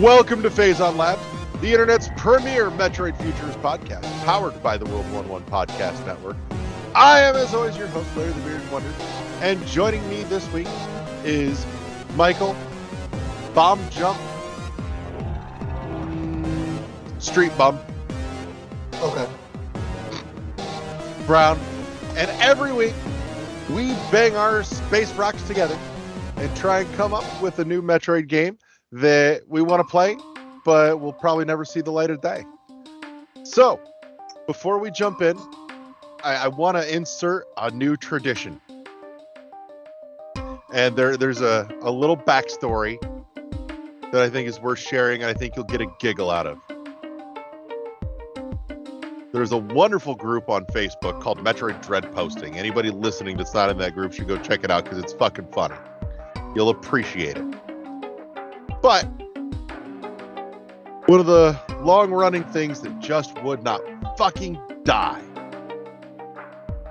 Welcome to Phazon Labs, the internet's premier Metroid Futures podcast, powered by the World 1-1 Podcast Network. I am, as always, your host, Larry the Bearded Wonder, and joining me this week is Michael, Bomb Jump, Street Bum, Okay. Brown, and every week we bang our space rocks together and try and come up with a new Metroid game that we want to play, but we'll probably never see the light of day. So, before we jump in, I want to insert a new tradition. And there's a little backstory that I think is worth sharing, and I think you'll get a giggle out of. There's a wonderful group on Facebook called Metroid Dread Posting. Anybody listening that's not in that group should go check it out because it's fucking funny. You'll appreciate it. But one of the long-running things that just would not fucking die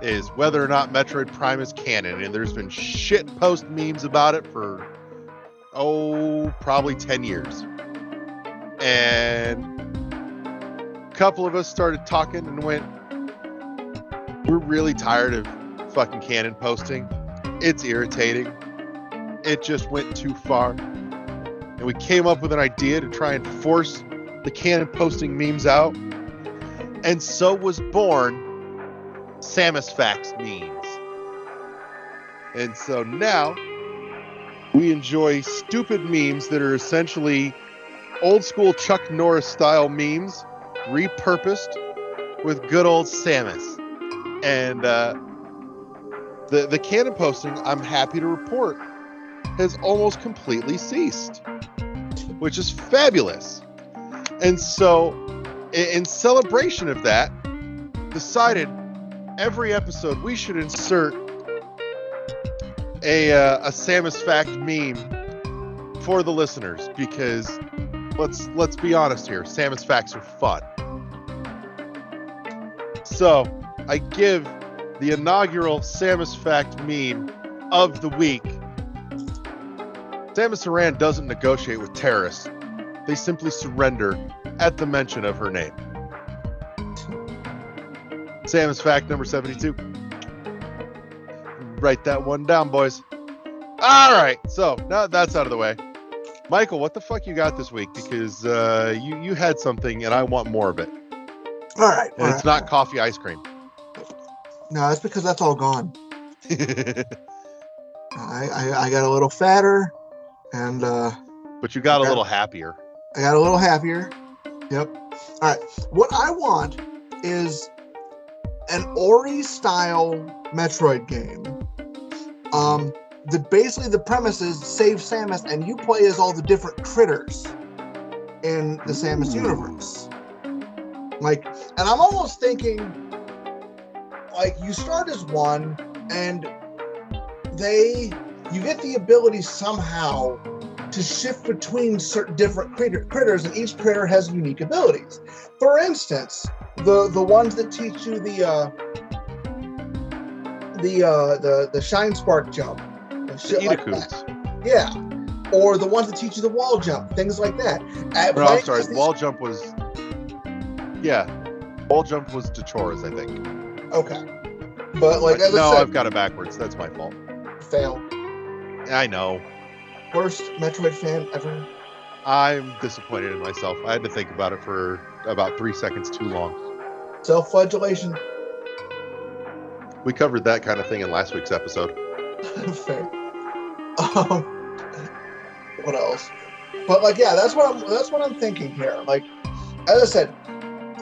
is whether or not Metroid Prime is canon. And there's been shitpost memes about it for, probably 10 years. And a couple of us started talking and went, we're really tired of fucking canon posting. It's irritating. It just went too far. And we came up with an idea to try and force the canon posting memes out. And so was born Samus Facts memes. And so now we enjoy stupid memes that are essentially old school Chuck Norris style memes repurposed with good old Samus. And the canon posting, I'm happy to report, has almost completely ceased, which is fabulous. And so, in celebration of that, decided every episode we should insert a Samus Fact meme for the listeners, because let's be honest here, Samus Facts are fun. So, I give the inaugural Samus Fact meme of the week. Samus Aran doesn't negotiate with terrorists. They simply surrender at the mention of her name. Samus Fact number 72. Write that one down, boys. All right, so now that's out of the way. Michael, what the fuck you got this week? Because you had something and I want more of it. All right. And it's not coffee ice cream. No, that's because that's all gone. I got a little fatter, and but you got a little happier. I got a little happier. Yep. All right. What I want is an Ori-style Metroid game. Basically the premise is save Samus, and you play as all the different critters in the Samus universe. Like, and I'm almost thinking, like, you start as one, and you get the ability somehow to shift between certain different critters, and each critter has unique abilities. For instance, the ones that teach you the shine spark jump, and shit like that. Yeah, or the ones that teach you the wall jump, things like that. No, I'm sorry. Wall jump was Dechora's, I think. Okay, but like as I said, I've got it backwards. That's my fault. Fail. I know. Worst Metroid fan ever. I'm disappointed in myself. I had to think about it for about 3 seconds too long. Self-flagellation. We covered that kind of thing in last week's episode. Fair. What else? But like, yeah, that's what I'm thinking here. Like, as I said,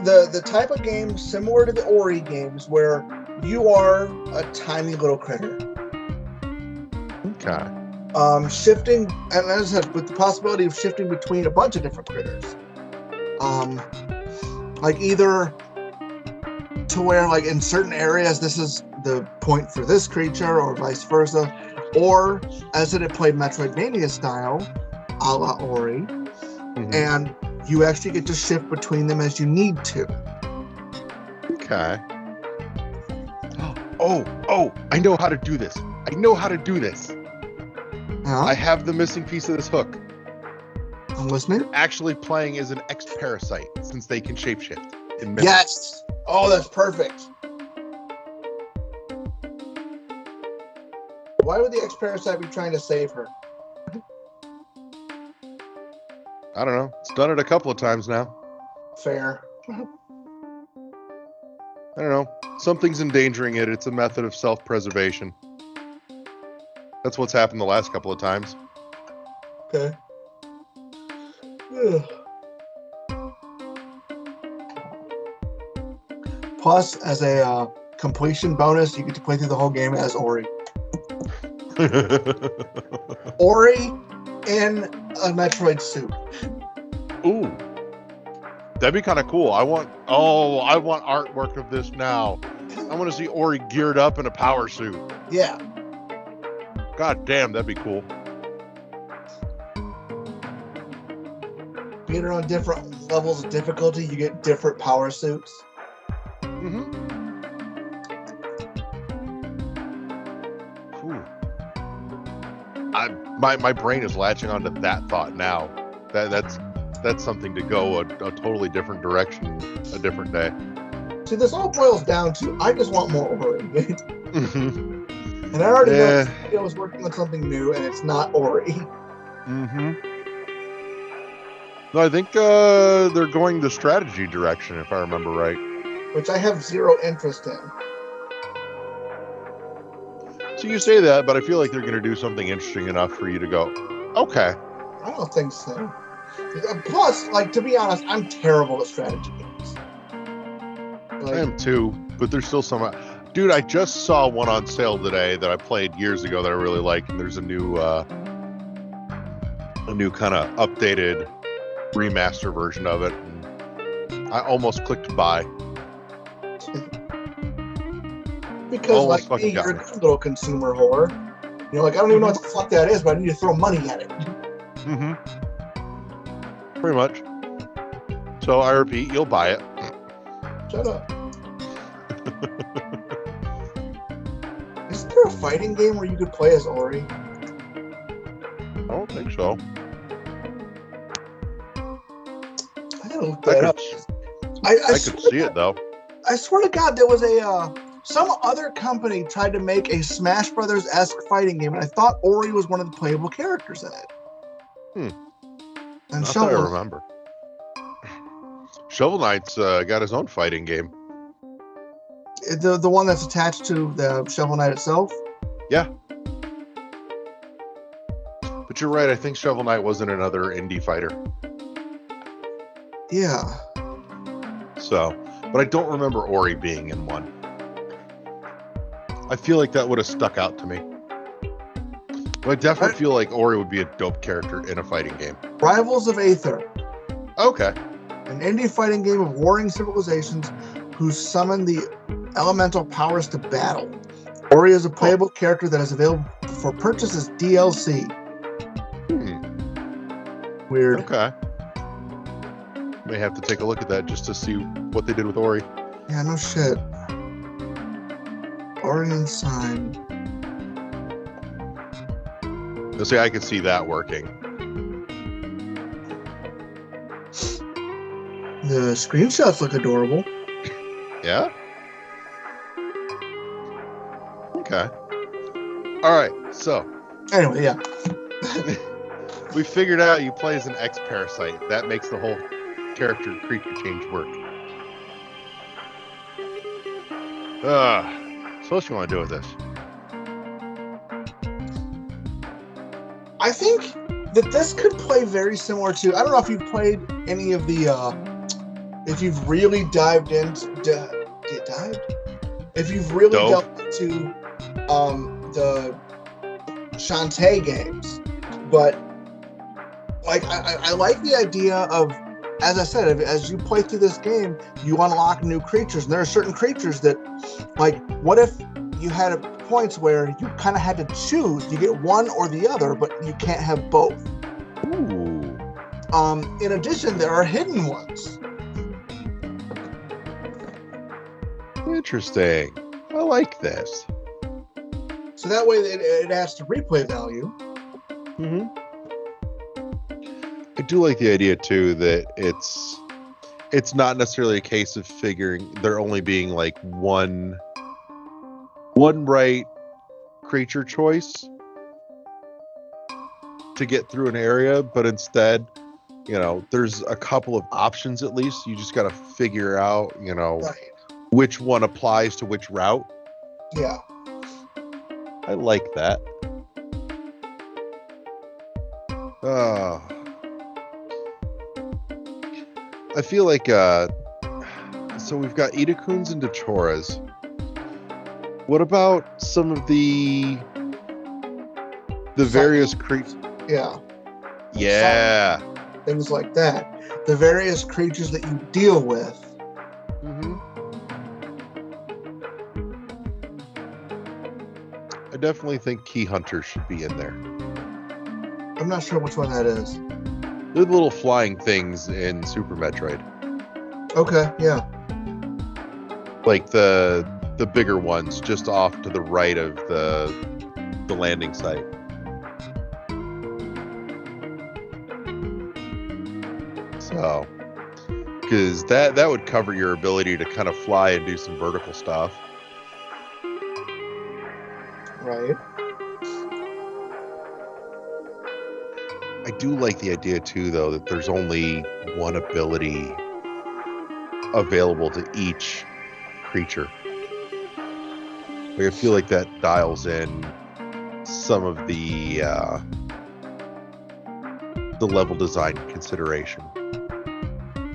the type of game similar to the Ori games where you are a tiny little critter. Okay. Shifting, and as I said, with the possibility of shifting between a bunch of different critters. Like either to where, like, in certain areas, this is the point for this creature, or vice versa. Or, as it played Metroidvania style, a la Ori, and you actually get to shift between them as you need to. Okay. Oh, I know how to do this. I have the missing piece of this hook. I'm listening. Actually playing as an ex-parasite since they can shapeshift in minutes. Yes. Oh, that's perfect. Why would the ex-parasite be trying to save her? I don't know. It's done it a couple of times now. Fair. I don't know. Something's endangering it. It's a method of self-preservation. That's what's happened the last couple of times. Okay. Ugh. Plus, as a completion bonus, you get to play through the whole game as Ori. Ori in a Metroid suit. Ooh. That'd be kind of cool. I want artwork of this now. I want to see Ori geared up in a power suit. Yeah. God damn, that'd be cool. Being on different levels of difficulty, you get different power suits. Mm-hmm. My brain is latching onto that thought now. That's something to go a totally different direction a different day. See, this all boils down to I just want more Ori. Mm-hmm. And I already know I was working on something new, and it's not Ori. Mm-hmm. No, I think they're going the strategy direction, if I remember right. Which I have zero interest in. So you say that, but I feel like they're going to do something interesting enough for you to go, okay. I don't think so. Plus, like, to be honest, I'm terrible at strategy games. Like, I am too, but there's still some. Dude, I just saw one on sale today that I played years ago that I really like, and there's a new kind of updated remaster version of it, and I almost clicked buy. because, almost like me, fucking got you're me. a good little consumer whore. You're like, I don't even know what the fuck that is, but I need to throw money at it. Mm-hmm. Pretty much. So I repeat, you'll buy it. Shut up. Isn't there a fighting game where you could play as Ori? I don't think so. I gotta look that up. I could see it though. I swear to God, there was a some other company tried to make a Smash Brothers-esque fighting game, and I thought Ori was one of the playable characters in it. And Not that I remember. Shovel Knight's got his own fighting game. The one that's attached to the Shovel Knight itself? Yeah. But you're right, I think Shovel Knight wasn't another indie fighter. Yeah. So, but I don't remember Ori being in one. I feel like that would have stuck out to me. But I definitely feel like Ori would be a dope character in a fighting game. Rivals of Aether. Okay. An indie fighting game of warring civilizations who summon the elemental powers to battle. Ori is a playable character that is available for purchase as DLC. Weird. Okay. May have to take a look at that just to see what they did with Ori. Yeah, no shit. Ori Inside. You'll see, I could see that working. The screenshots look adorable. Yeah? Okay. All right, so. Anyway, yeah. We figured out you play as an ex-parasite. That makes the whole character creature change work. So what you want to do with this? I think that this could play very similar to, I don't know if you've played any of the, if you've really dived into, if you've really delved into the Shantae games, but like I like the idea of, as I said, as you play through this game, you unlock new creatures, and there are certain creatures that, like, what if you had points where you kind of had to choose? You get one or the other, but you can't have both. Ooh. In addition, there are hidden ones. Interesting. I like this. So that way it adds to replay value. Mm-hmm. I do like the idea too that it's not necessarily a case of figuring there only being like one right creature choice to get through an area, but instead, there's a couple of options at least. You just got to figure out, Right. which one applies to which route. Yeah. I like that. I feel like so we've got Itakuns and Dachoras. What about some of the various creatures? Yeah. Yeah. Things like that. The various creatures that you deal with. Mm-hmm. I definitely think Key Hunter should be in there. I'm not sure which one that is. They're the little flying things in Super Metroid. Okay, yeah. Like the bigger ones just off to the right of the landing site. So, because that would cover your ability to kind of fly and do some vertical stuff. Right. I do like the idea too, though, that there's only one ability available to each creature. Like, I feel like that dials in some of the level design consideration.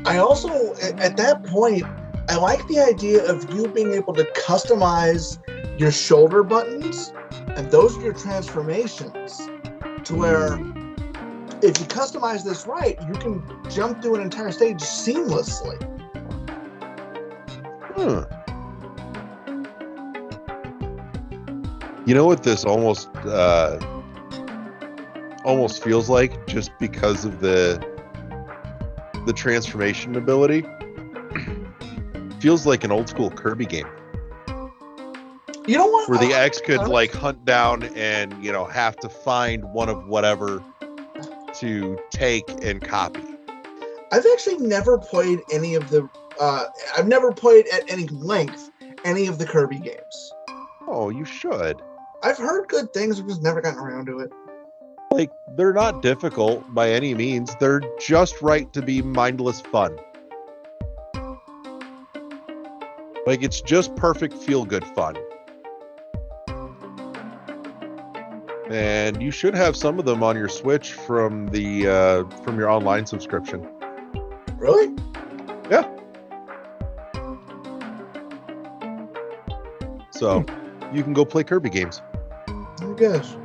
I also, at that point, I like the idea of you being able to customize your shoulder buttons, and those are your transformations, to where if you customize this right, you can jump through an entire stage seamlessly. You know what this almost feels like, just because of the transformation ability? Feels like an old school Kirby game. You know what? Where the X could like hunt down and, have to find one of whatever to take and copy. I've actually never played any of the I've never played at any length any of the Kirby games. Oh, you should. I've heard good things, I've just never gotten around to it. Like, they're not difficult by any means. They're just right to be mindless fun. Like, it's just perfect feel-good fun. And you should have some of them on your Switch from your online subscription. Really? Yeah. So, you can go play Kirby games. I guess.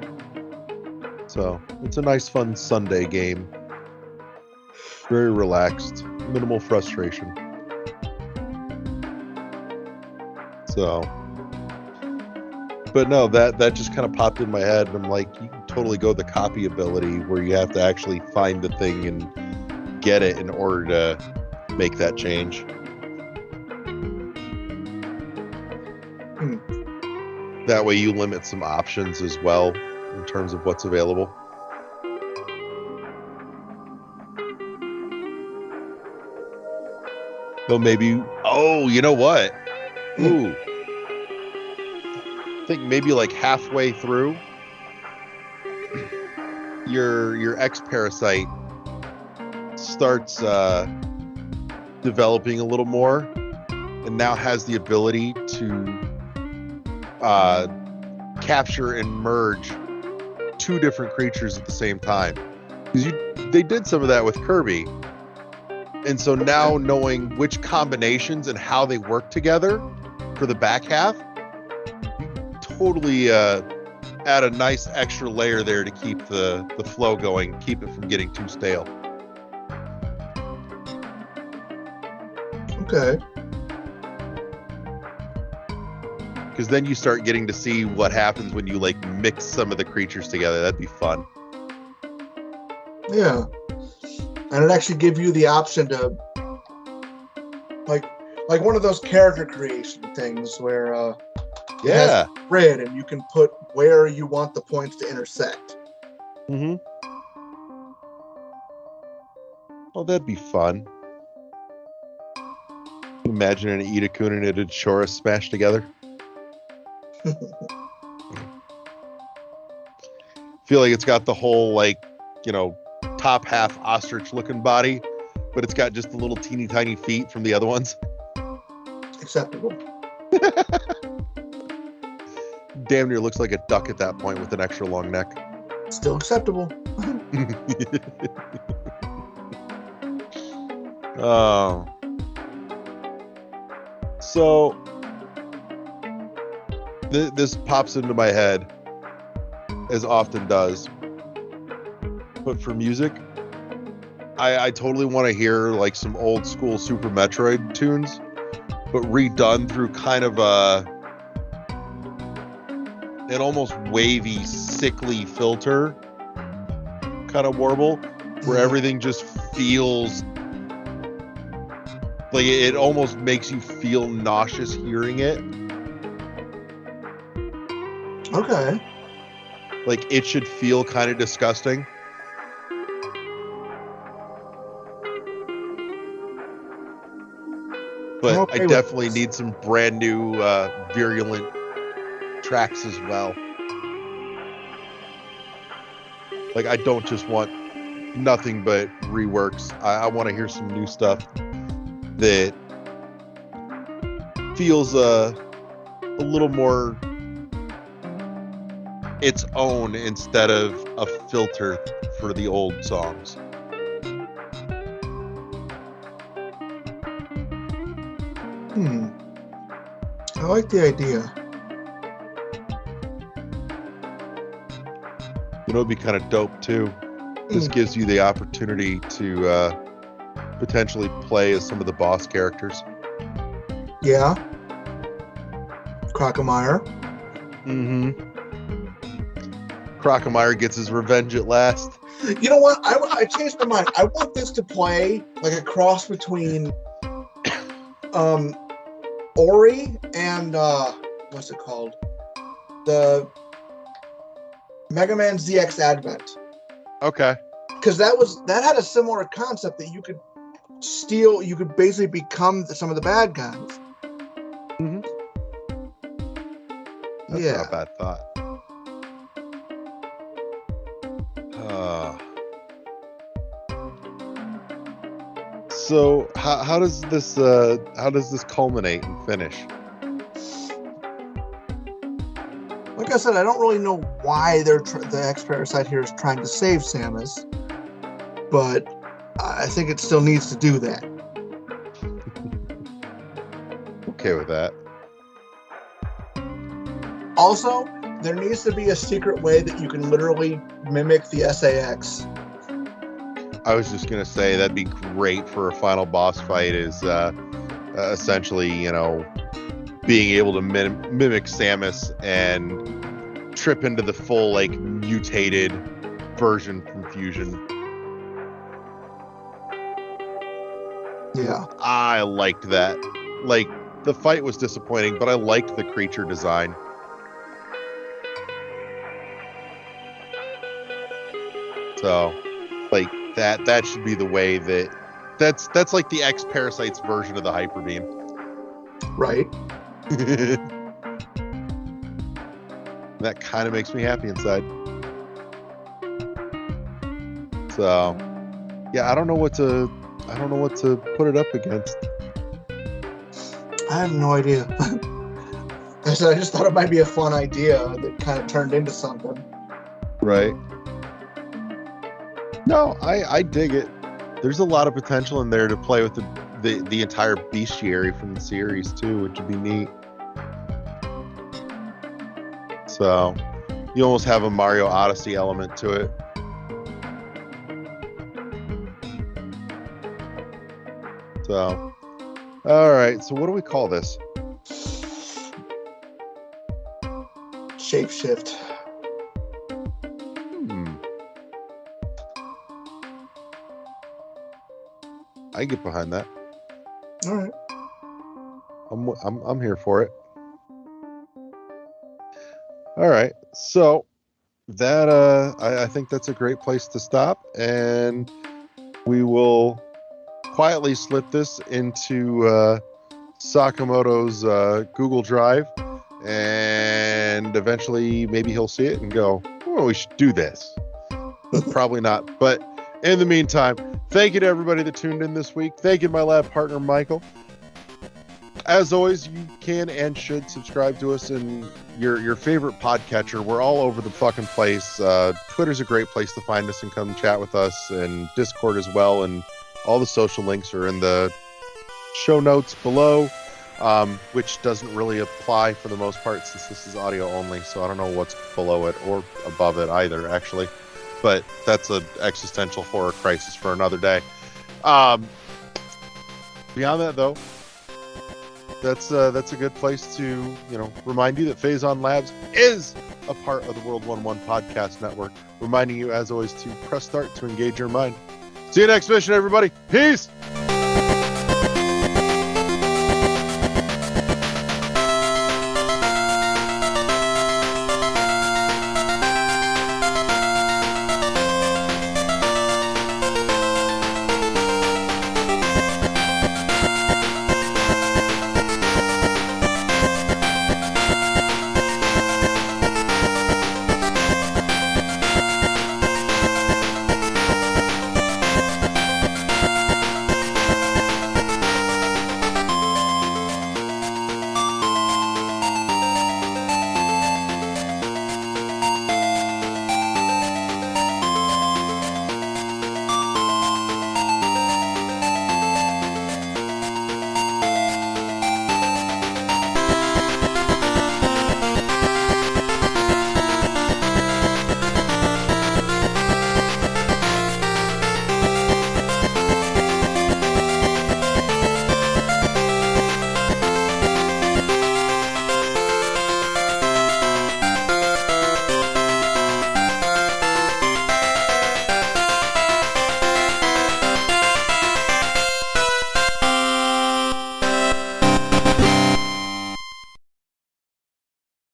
So, it's a nice, fun Sunday game. Very relaxed. Minimal frustration. So, but no, that just kind of popped in my head, and I'm like, you can totally go the copy ability where you have to actually find the thing and get it in order to make that change. That way you limit some options as well in terms of what's available. So maybe, you know what? Ooh. I think maybe like halfway through, your X-Parasite starts developing a little more, and now has the ability to capture and merge two different creatures at the same time. Because they did some of that with Kirby, and so now knowing which combinations and how they work together for the back half, you totally add a nice extra layer there to keep the flow going, keep it from getting too stale. Okay. Because then you start getting to see what happens when you like mix some of the creatures together. That'd be fun. Yeah. And it actually give you the option to like one of those character creation things where it has a grid and you can put where you want the points to intersect. Mm-hmm. Oh, that'd be fun. Imagine an Itakun and a Chora smashed together. Feel like it's got the whole, like, you know, top half ostrich looking body, but it's got just the little teeny tiny feet from the other ones. Acceptable. Damn near looks like a duck at that point with an extra long neck. Still acceptable. Oh. So this pops into my head, as often does. But for music, I totally want to hear like some old school Super Metroid tunes, but redone through kind of an almost wavy, sickly filter kind of warble, where everything just feels like it almost makes you feel nauseous hearing it. Okay. Like it should feel kind of disgusting. But Okay I definitely need some brand new virulent tracks as well. Like I don't just want nothing but reworks. I want to hear some new stuff that feels a little more its own instead of a filter for the old songs. I like the idea. You know, it'd be kind of dope too. This gives you the opportunity to potentially play as some of the boss characters. Yeah. Crocomire. Mm-hmm. Crocomire gets his revenge at last. You know what? I changed my mind. I want this to play like a cross between Ori and what's it called? The Mega Man ZX Advent. Okay. Because that had a similar concept that you could steal, you could basically become some of the bad guys. Mm-hmm. That's not a bad thought. So how does this culminate and finish? Like I said, I don't really know why the X-Parasite here is trying to save Samus, but I think it still needs to do that. Okay with that. Also, there needs to be a secret way that you can literally mimic the SAX. I was just gonna say that'd be great for a final boss fight. Is essentially, you know, being able to mimic Samus and trip into the full like mutated version from Fusion. Yeah, I liked that. Like the fight was disappointing, but I liked the creature design. So, like that should be the way that's like the X-Parasite's version of the Hyper Beam. right. That kind of makes me happy inside. So, yeah, I don't know what to put it up against. I have no idea. I said I just thought it might be a fun idea that kind of turned into something. Right. No, I dig it. There's a lot of potential in there to play with the entire bestiary from the series too, which would be neat. So you almost have a Mario Odyssey element to it. So, all right. So what do we call this? Shapeshift. I get behind that. All right. I'm here for it. All right. So that I think that's a great place to stop, and we will quietly slip this into Sakamoto's Google Drive, and eventually maybe he'll see it and go, oh, we should do this. But probably not. But in the meantime, thank you to everybody that tuned in this week. Thank you to my lab partner, Michael. As always, you can and should subscribe to us in your favorite podcatcher. We're all over the fucking place. Twitter's a great place to find us and come chat with us, and Discord as well. And all the social links are in the show notes below, which doesn't really apply for the most part since this is audio only. So I don't know what's below it or above it either, actually. But that's an existential horror crisis for another day. Beyond that, though, that's a good place to remind you that Phazon Labs is a part of the World 1-1 podcast network. Reminding you, as always, to press start to engage your mind. See you next mission, everybody. Peace.